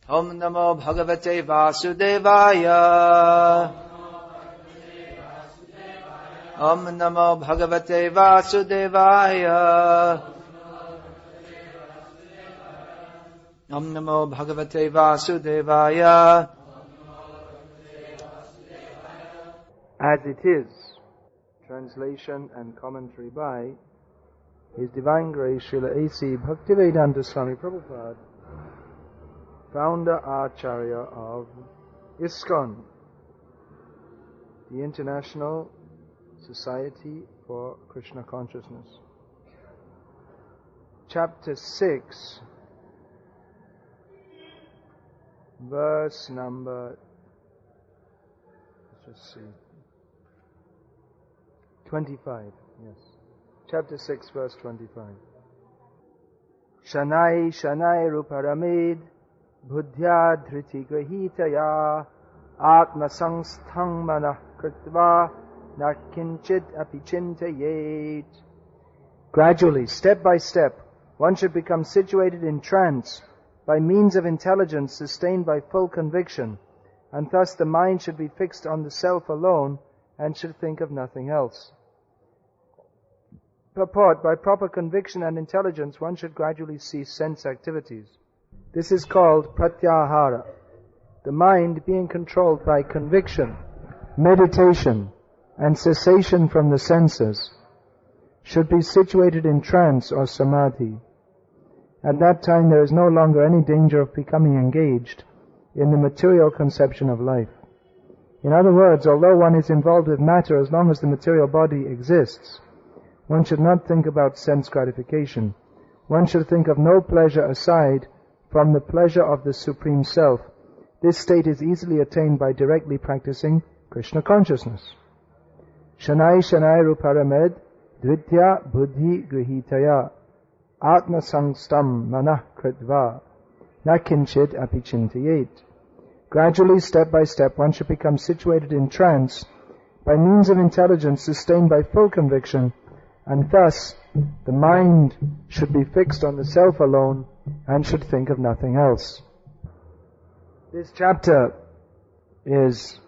Om Namo Bhagavate Vasudevaya. Om Namo Bhagavate Vasudevaya. Om Namo Bhagavate Vasudevaya. As it is. Translation and commentary by His Divine Grace Srila A.C. Bhaktivedanta Swami Prabhupada, founder Acharya of ISKCON, the International Society for Krishna Consciousness. Chapter 6, verse number, let's just see, 25, yes. Chapter 6, verse 25. Shanai Shanai Ruparamid Buddhya Dhriti Grahitaya Atma Sangsthang Manah Kritva Nakinchit Apichintayet. Gradually, step by step, one should become situated in trance by means of intelligence sustained by full conviction, and thus the mind should be fixed on the self alone and should think of nothing else. Purport: by proper conviction and intelligence, one should gradually cease sense activities. This is called pratyahara. The mind being controlled by conviction, meditation, and cessation from the senses should be situated in trance or samadhi. At that time there is no longer any danger of becoming engaged in the material conception of life. In other words, although one is involved with matter as long as the material body exists, one should not think about sense gratification. One should think of no pleasure aside from the pleasure of the Supreme Self. This state is easily attained by directly practicing Krishna consciousness. Shanai Shanai Ruparamed Dritya Buddhi Grihitaya Atma Sangstam Manah Kritva Nakinchit Apichintayet. Gradually, step by step, one should become situated in trance by means of intelligence sustained by full conviction, and thus the mind should be fixed on the self alone and should think of nothing else. This chapter is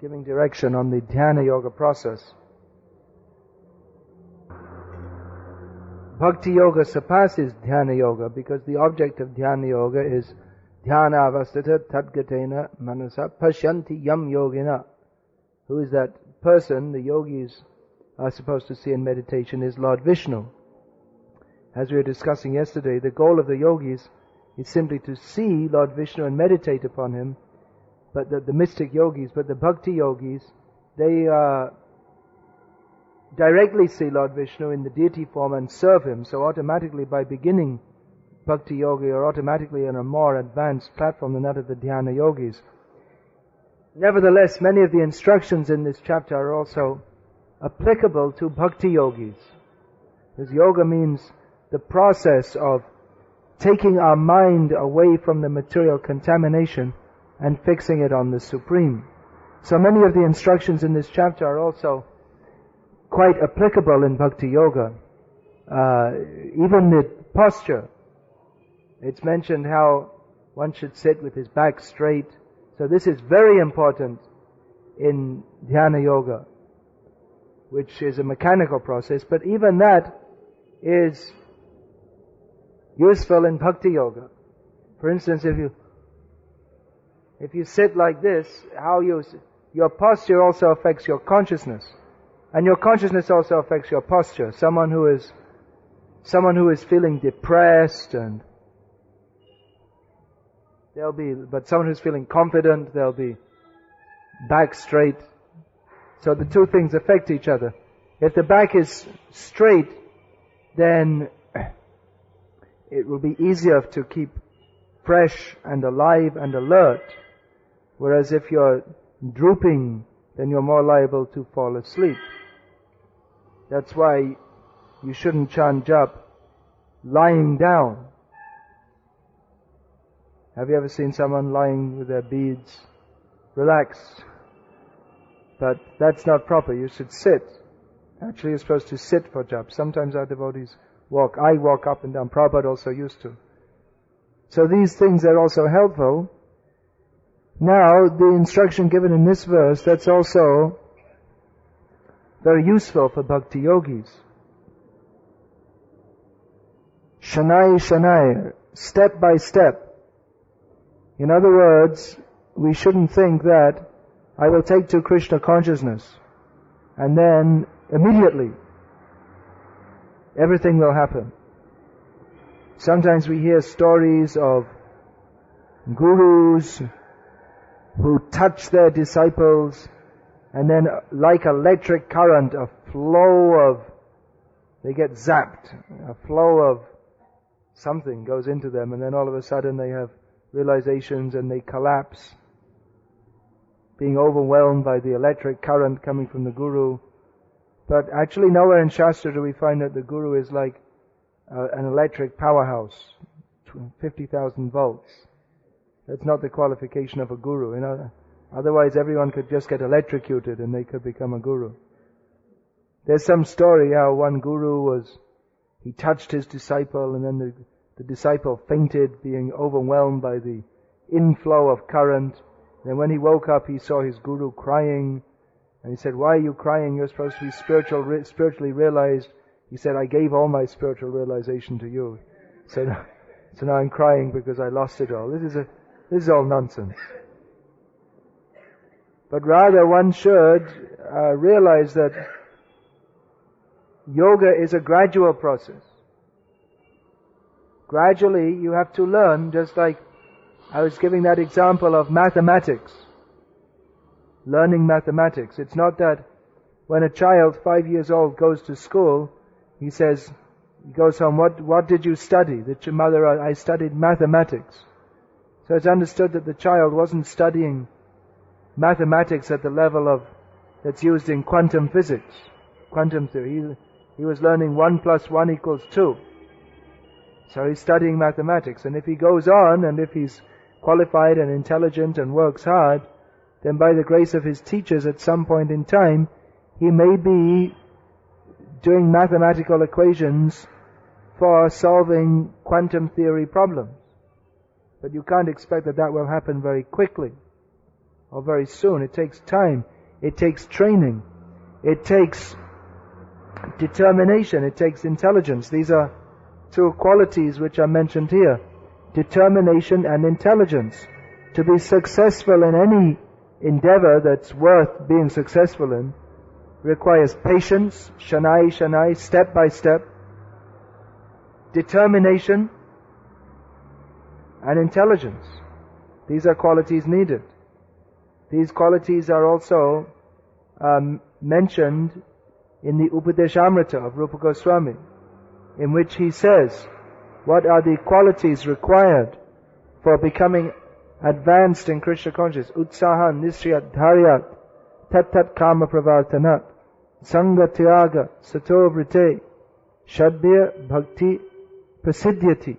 giving direction on the Dhyana Yoga process. Bhakti Yoga surpasses Dhyana Yoga because the object of Dhyana Yoga is Dhyana avastata tadgatena manasa pashyanti yam yogina. Who is that person the yogis are supposed to see in meditation is Lord Vishnu. As we were discussing yesterday, the goal of the yogis is simply to see Lord Vishnu and meditate upon him. But the mystic yogis, but the bhakti yogis, they directly see Lord Vishnu in the deity form and serve him. So automatically, by beginning bhakti yoga, you're automatically on a more advanced platform than that of the dhyana yogis. Nevertheless, many of the instructions in this chapter are also applicable to bhakti yogis. Because yoga means the process of taking our mind away from the material contamination and fixing it on the Supreme. So many of the instructions in this chapter are also quite applicable in bhakti yoga. Even the posture. It's mentioned how one should sit with his back straight. So this is very important in dhyana yoga, which is a mechanical process, but even that is useful in bhakti yoga. For instance, if you sit like this, your posture also affects your consciousness, and your consciousness also affects your posture. Someone who is feeling depressed and someone who's feeling confident, they'll be back straight. So the two things affect each other. If the back is straight, then it will be easier to keep fresh and alive and alert. Whereas if you're drooping, then you're more liable to fall asleep. That's why you shouldn't chant jap lying down. Have you ever seen someone lying with their beads? Relaxed. But that's not proper. You should sit. Actually, you're supposed to sit for jap. Sometimes our devotees walk. I walk up and down. Prabhupada also used to. So these things are also helpful. Now, the instruction given in this verse, that's also very useful for bhakti yogis. Shanai Shanai, step by step. In other words, we shouldn't think that I will take to Krishna consciousness and then immediately everything will happen. Sometimes we hear stories of gurus who touch their disciples and then like electric current, a flow of, they get zapped, a flow of something goes into them, and then all of a sudden they have realizations and they collapse, being overwhelmed by the electric current coming from the guru. But actually nowhere in Shastra do we find that the guru is like an electric powerhouse, 50,000 volts. That's not the qualification of a guru. You know? Otherwise everyone could just get electrocuted and they could become a guru. There's some story how one guru he touched his disciple and then the disciple fainted, being overwhelmed by the inflow of current. And when he woke up, he saw his guru crying. And he said, "Why are you crying? You're supposed to be spiritually realized." He said, "I gave all my spiritual realization to you. So now I'm crying because I lost it all." This is all nonsense. But rather one should realize that yoga is a gradual process. Gradually you have to learn, just like I was giving that example of mathematics. Learning mathematics. It's not that when a child 5 years old goes to school, he goes home, what did you study? The mother, "I studied mathematics." So it's understood that the child wasn't studying mathematics at the level that's used in quantum physics, quantum theory. He was learning 1 + 1 = 2. So he's studying mathematics. And if he goes on, and if he's qualified and intelligent and works hard, then by the grace of his teachers at some point in time, he may be doing mathematical equations for solving quantum theory problems. But you can't expect that will happen very quickly or very soon. It takes time. It takes training. It takes determination. It takes intelligence. These are two qualities which are mentioned here. Determination and intelligence. To be successful in any endeavor that's worth being successful in requires patience, shanai shanai, step by step, determination and intelligence. These are qualities needed. These qualities are also mentioned in the Upadeshamrita of Rupa Goswami, in which he says, what are the qualities required for becoming advanced in Krishna consciousness? Utsahan, Nisriyat, Dharyat, Tat Kama Pravartanat, Sangha Tyaga, Sato Vrite, Shadbhya Bhakti Prasiddhyati.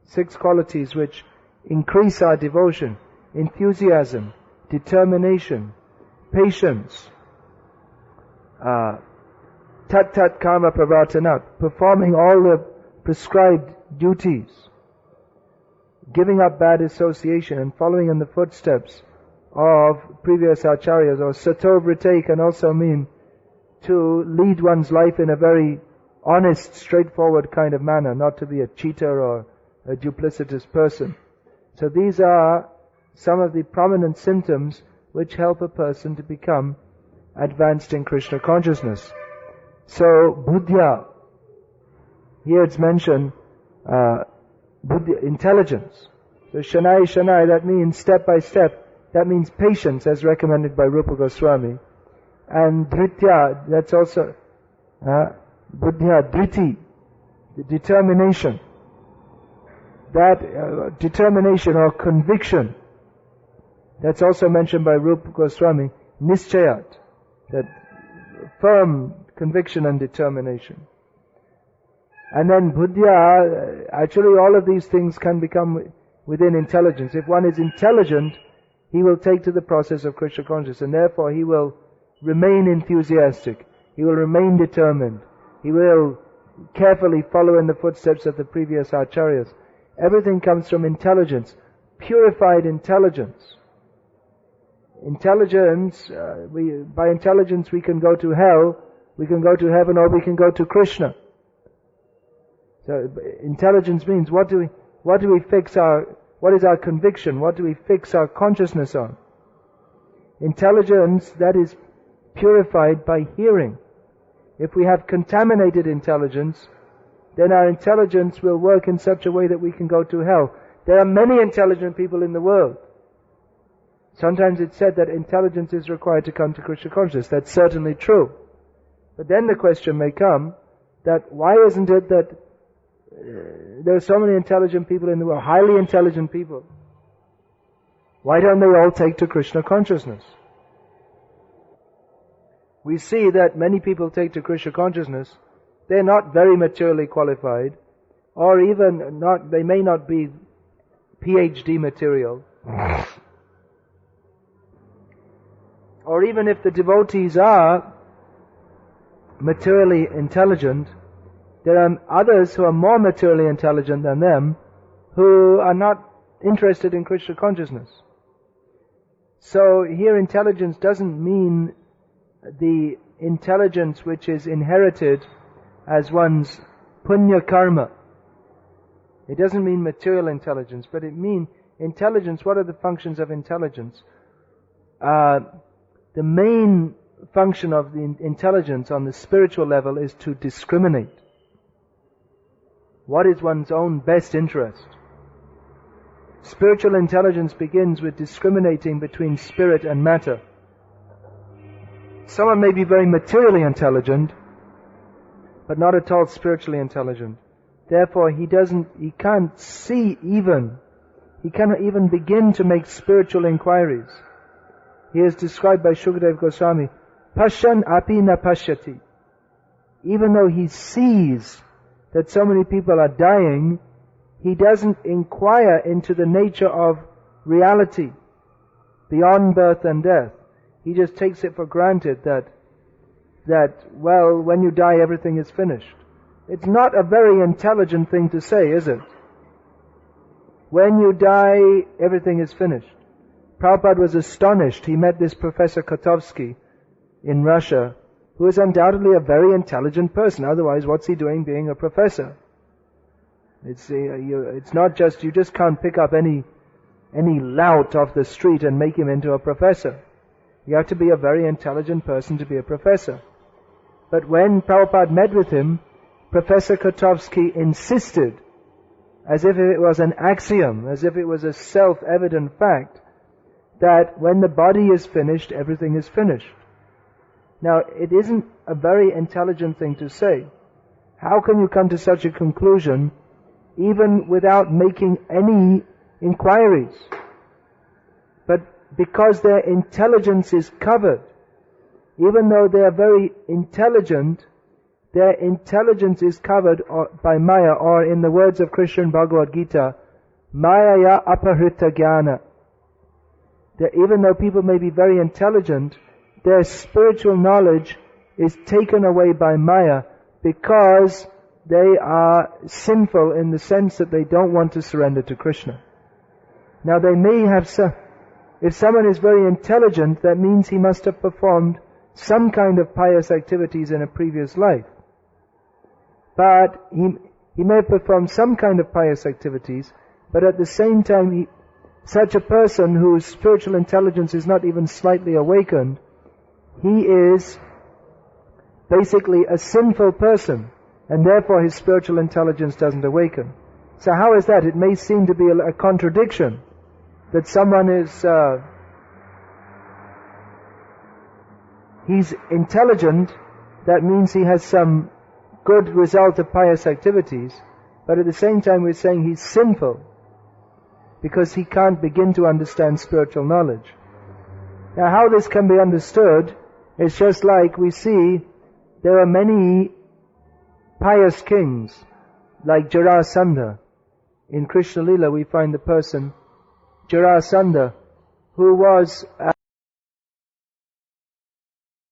6 qualities which increase our devotion: enthusiasm, determination, patience, Tat Kama Pravartanat, performing all the prescribed duties, giving up bad association and following in the footsteps of previous acharyas. Or Sato Vrite can also mean to lead one's life in a very honest, straightforward kind of manner, not to be a cheater or a duplicitous person. So these are some of the prominent symptoms which help a person to become advanced in Krishna consciousness. So buddhya, here it's mentioned buddhya, intelligence. So shanai shanai, that means step by step. That means patience, as recommended by Rupa Goswami. And dritya, that's also buddhya, driti, the determination. That determination or conviction, that's also mentioned by Rupa Goswami. Nischayat, that firm conviction and determination. And then buddhya, actually all of these things can become within intelligence. If one is intelligent, he will take to the process of Krishna consciousness, and therefore he will remain enthusiastic, he will remain determined, he will carefully follow in the footsteps of the previous acharyas. Everything comes from intelligence, purified intelligence. Intelligence, by intelligence we can go to hell, we can go to heaven, or we can go to Krishna. So intelligence means what is our conviction? What do we fix our consciousness on? Intelligence that is purified by hearing. If we have contaminated intelligence, then our intelligence will work in such a way that we can go to hell. There are many intelligent people in the world. Sometimes it's said that intelligence is required to come to Krishna consciousness. That's certainly true. But then the question may come that why isn't it that there are so many intelligent people in the world, highly intelligent people? Why don't they all take to Krishna consciousness? We see that many people take to Krishna consciousness. They're not very materially qualified, or even not, they may not be PhD material. Or even if the devotees are materially intelligent, there are others who are more materially intelligent than them who are not interested in Krishna consciousness. So here intelligence doesn't mean the intelligence which is inherited as one's punya karma. It doesn't mean material intelligence, but it means intelligence. What are the functions of intelligence? The main function of the intelligence on the spiritual level is to discriminate. What is one's own best interest? Spiritual intelligence begins with discriminating between spirit and matter. Someone may be very materially intelligent, but not at all spiritually intelligent. Therefore, he cannot even begin to make spiritual inquiries. He is described by Shukadeva Goswami, Pashan api na pashyati. Even though he sees that so many people are dying, he doesn't inquire into the nature of reality beyond birth and death. He just takes it for granted that well, when you die everything is finished. It's not a very intelligent thing to say, is it? When you die, everything is finished. Prabhupada was astonished. He met this Professor Kotovsky in Russia, who is undoubtedly a very intelligent person. Otherwise, what's he doing being a professor? It's not just, you just can't pick up any lout off the street and make him into a professor. You have to be a very intelligent person to be a professor. But when Prabhupada met with him, Professor Kotovsky insisted, as if it was an axiom, as if it was a self-evident fact, that when the body is finished, everything is finished. Now, it isn't a very intelligent thing to say. How can you come to such a conclusion even without making any inquiries? But because their intelligence is covered, even though they are very intelligent, their intelligence is covered by Maya, or in the words of Krishna in Bhagavad-gita, Maya aparita jnana. That even though people may be very intelligent, their spiritual knowledge is taken away by Maya because they are sinful in the sense that they don't want to surrender to Krishna. Now they may have if someone is very intelligent, that means he must have performed some kind of pious activities in a previous life. But he may have performed some kind of pious activities, but at the same time, such a person whose spiritual intelligence is not even slightly awakened, he is basically a sinful person, and therefore his spiritual intelligence doesn't awaken. So how is that? It may seem to be a contradiction, that someone is, he's intelligent, that means he has some good result of pious activities, but at the same time we're saying he's sinful, because he can't begin to understand spiritual knowledge. Now how this can be understood is just like we see there are many pious kings, like Jarasandha. In Krishna Lila we find the person Jarasandha, who was